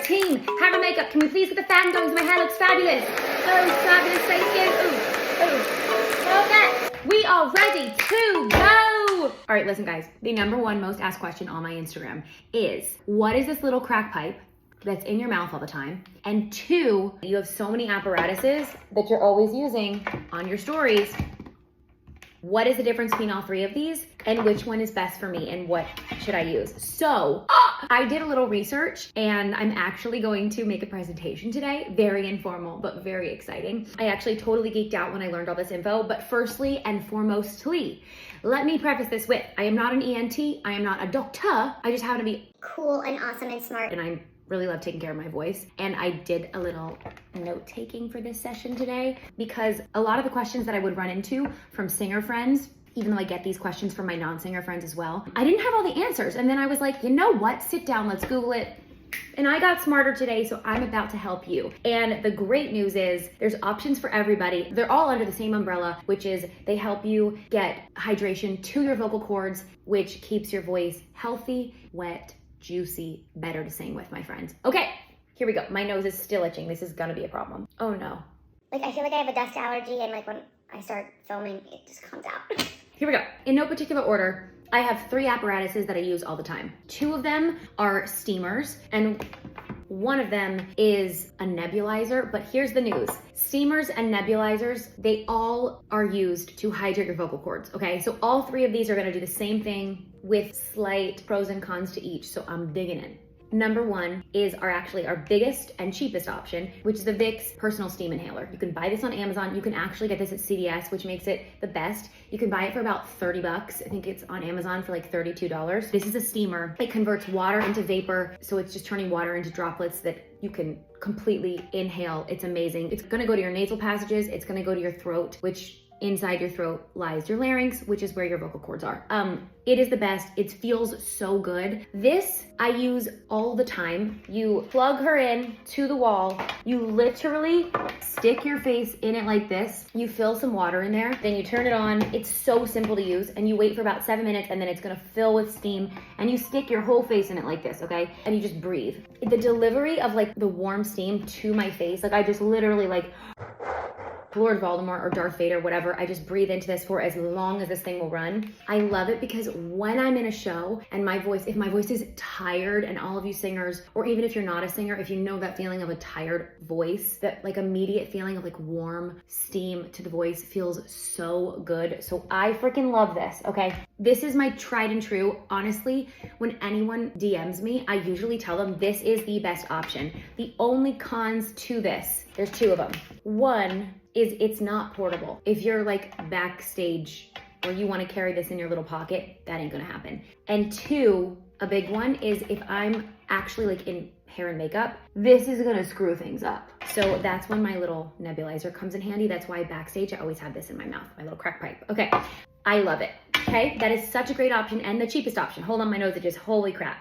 right, team, hair and makeup, can we please get the fan going? My hair looks fabulous. Oh, fabulous, thank you. Ooh. Okay, we are ready to go. All right, listen guys, the number one most asked question on my Instagram is, what is this little crack pipe that's in your mouth all the time? And two, you have so many apparatuses that you're always using on your stories. What is the difference between all three of these and which one is best for me and what should I use? So I did a little research and I'm actually going to make a presentation today. Very informal, but very exciting. I actually totally geeked out when I learned all this info, but firstly and foremostly, let me preface this with, I am not an ENT, I am not a doctor, I just happen to be cool and awesome and smart. And I really love taking care of my voice. And I did a little note taking for this session today because a lot of the questions that I would run into from singer friends, even though I get these questions from my non-singer friends as well, I didn't have all the answers. And then I was like, you know what? Sit down, let's Google it. And I got smarter today, so I'm about to help you. And the great news is there's options for everybody. They're all under the same umbrella, which is they help you get hydration to your vocal cords, which keeps your voice healthy, wet, juicy, better to sing with, my friends. Okay, here we go. My nose is still itching. This is gonna be a problem. Oh no. Like, I feel like I have a dust allergy, and like when I start filming, it just comes out. Here we go. In no particular order, I have three apparatuses that I use all the time. Two of them are steamers, and one of them is a nebulizer, but here's the news. Steamers and nebulizers, they all are used to hydrate your vocal cords, okay? So all three of these are gonna do the same thing with slight pros and cons to each, so I'm digging in. Number one is our biggest and cheapest option, which is the Vicks Personal Steam Inhaler. You can buy this on Amazon. You can actually get this at CVS, which makes it the best. You can buy it for about 30 bucks. I think it's on Amazon for like $32. This is a steamer. It converts water into vapor, so it's just turning water into droplets that you can completely inhale. It's amazing. It's gonna go to your nasal passages. It's gonna go to your throat, which inside your throat lies your larynx, which is where your vocal cords are. It is the best. It feels so good. This I use all the time. You plug her in to the wall. You literally stick your face in it like this. You fill some water in there, then you turn it on. It's so simple to use, and you wait for about 7 minutes, and then it's gonna fill with steam, and you stick your whole face in it like this, okay? And you just breathe. The delivery of like the warm steam to my face, like I just literally like Lord Voldemort or Darth Vader, whatever, I just breathe into this for as long as this thing will run. I love it because when I'm in a show and if my voice is tired, and all of you singers, or even if you're not a singer, if you know that feeling of a tired voice, that like immediate feeling of like warm steam to the voice feels so good. So I freaking love this, okay? This is my tried and true. Honestly, when anyone DMs me, I usually tell them this is the best option. The only cons to this, there's two of them. One is it's not portable. If you're like backstage or you want to carry this in your little pocket, that ain't gonna happen. And two, a big one is if I'm actually like in hair and makeup, this is gonna screw things up. So that's when my little nebulizer comes in handy. That's why backstage I always have this in my mouth, my little crack pipe. Okay, I love it. Okay, that is such a great option and the cheapest option. Hold on, my nose itches, holy crap.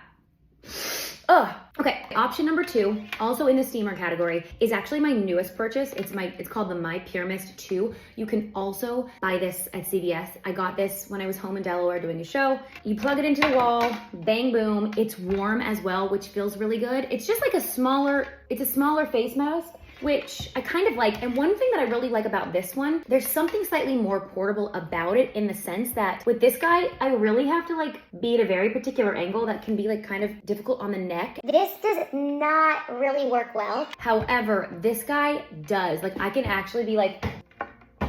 Ugh. Okay, option number two, also in the steamer category, is actually my newest purchase. It's called the My Pyramist 2. You can also buy this at CVS. I got this when I was home in Delaware doing a show. You plug it into the wall, bang boom. It's warm as well, which feels really good. It's just like it's a smaller face mask, which I kind of like. And one thing that I really like about this one, there's something slightly more portable about it in the sense that with this guy, I really have to like be at a very particular angle that can be like kind of difficult on the neck. This does not really work well. However, this guy does. Like I can actually be like,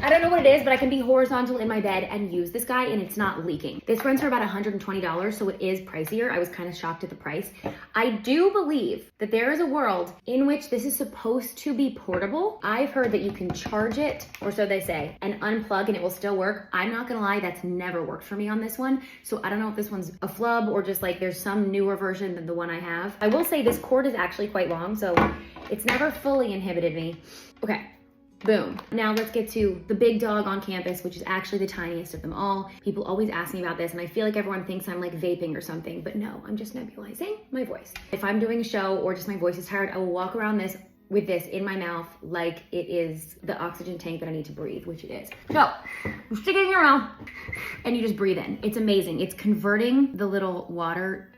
I don't know what it is, but I can be horizontal in my bed and use this guy and it's not leaking. This runs for about $120, so it is pricier. I was kind of shocked at the price. I do believe that there is a world in which this is supposed to be portable. I've heard that you can charge it, or so they say, and unplug and it will still work. I'm not gonna lie, that's never worked for me on this one. So I don't know if this one's a flub or just like there's some newer version than the one I have. I will say this cord is actually quite long, so it's never fully inhibited me. Okay. Boom. Now let's get to the big dog on campus, which is actually the tiniest of them all. People always ask me about this, and I feel like everyone thinks I'm like vaping or something, but no, I'm just nebulizing my voice. If I'm doing a show or just my voice is tired, I will walk around with this in my mouth like it is the oxygen tank that I need to breathe, which it is. So you stick it in your mouth and you just breathe in. It's amazing. It's converting the little water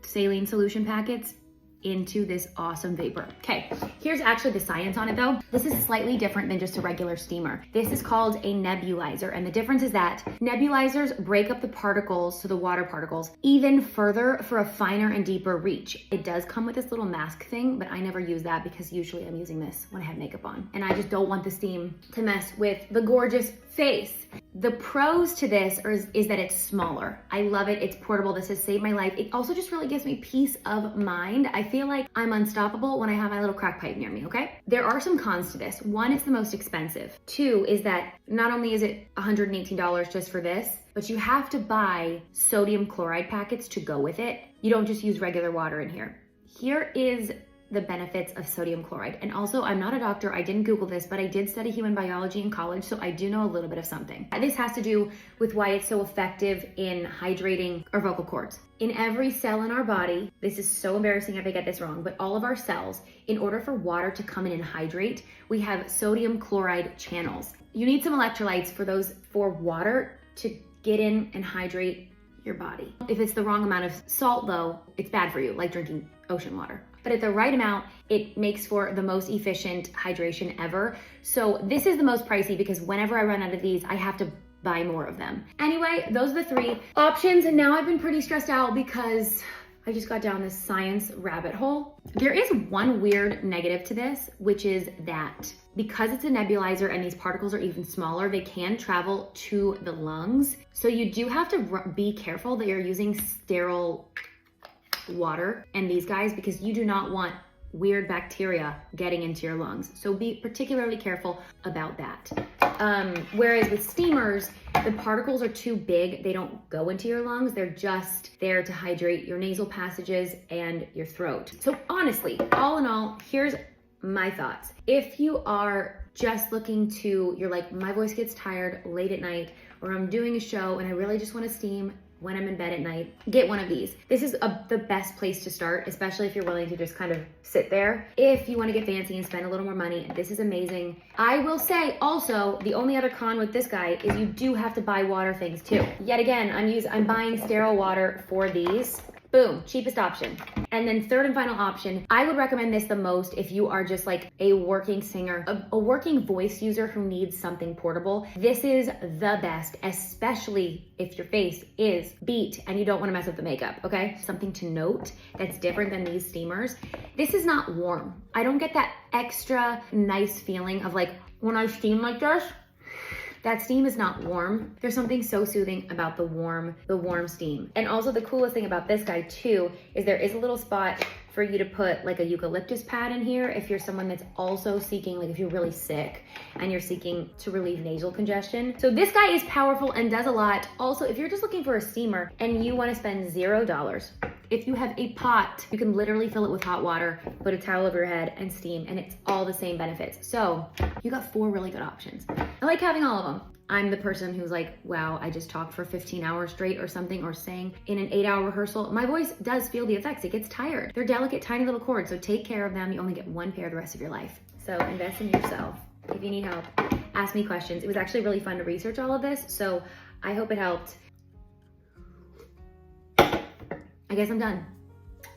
saline solution packets into this awesome vapor. Okay, here's actually the science on it though. This is slightly different than just a regular steamer. This is called a nebulizer, and the difference is that nebulizers break up the particles, so the water particles, even further for a finer and deeper reach. It does come with this little mask thing, but I never use that because usually I'm using this when I have makeup on, and I just don't want the steam to mess with the gorgeous face. The pros to this is that it's smaller. I love it. It's portable. This has saved my life. It also just really gives me peace of mind. I feel like I'm unstoppable when I have my little crack pipe near me, okay? There are some cons to this. One, it's the most expensive. Two is that not only is it $118 just for this, but you have to buy sodium chloride packets to go with it. You don't just use regular water in here. Here is the benefits of sodium chloride. And also, I'm not a doctor, I didn't Google this, but I did study human biology in college, so I do know a little bit of something. This has to do with why it's so effective in hydrating our vocal cords. In every cell in our body, this is so embarrassing if I get this wrong, but all of our cells, in order for water to come in and hydrate, we have sodium chloride channels. You need some electrolytes for water to get in and hydrate your body. If it's the wrong amount of salt though, it's bad for you, like drinking ocean water. But at the right amount, it makes for the most efficient hydration ever. So this is the most pricey because whenever I run out of these, I have to buy more of them. Anyway, those are the 3 options. And now I've been pretty stressed out because I just got down this science rabbit hole. There is one weird negative to this, which is that because it's a nebulizer and these particles are even smaller, they can travel to the lungs. So you do have to be careful that you're using sterile water and these guys, because you do not want weird bacteria getting into your lungs. So be particularly careful about that. Whereas with steamers, the particles are too big. They don't go into your lungs. They're just there to hydrate your nasal passages and your throat. So honestly, all in all, here's my thoughts. If you are just looking you're like, my voice gets tired late at night, or I'm doing a show and I really just want to steam when I'm in bed at night, get one of these. This is the best place to start, especially if you're willing to just kind of sit there. If you want to get fancy and spend a little more money, this is amazing. I will say also, the only other con with this guy is you do have to buy water things too. Yet again, I'm buying sterile water for these. Boom, cheapest option. And then third and final option, I would recommend this the most if you are just like a working singer, a working voice user who needs something portable. This is the best, especially if your face is beat and you don't want to mess up the makeup, okay? Something to note that's different than these steamers. This is not warm. I don't get that extra nice feeling of like when I steam like this. That steam is not warm. There's something so soothing about the warm steam. And also the coolest thing about this guy too is there is a little spot for you to put like a eucalyptus pad in here if you're someone that's also seeking, like if you're really sick and you're seeking to relieve nasal congestion. So this guy is powerful and does a lot. Also, if you're just looking for a steamer and you want to spend $0, if you have a pot, you can literally fill it with hot water, put a towel over your head and steam, and it's all the same benefits. So you got 4 really good options. I like having all of them. I'm the person who's like, wow, I just talked for 15 hours straight or something, or sang in an 8-hour rehearsal. My voice does feel the effects. It gets tired. They're delicate, tiny little cords, so take care of them. You only get 1 pair the rest of your life. So invest in yourself. If you need help, ask me questions. It was actually really fun to research all of this, so I hope it helped. I guess I'm done.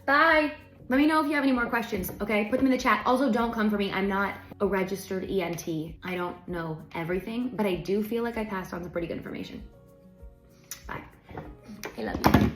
Bye. Let me know if you have any more questions, okay? Put them in the chat. Also, don't come for me. I'm not a registered ENT. I don't know everything, but I do feel like I passed on some pretty good information. Bye. I love you.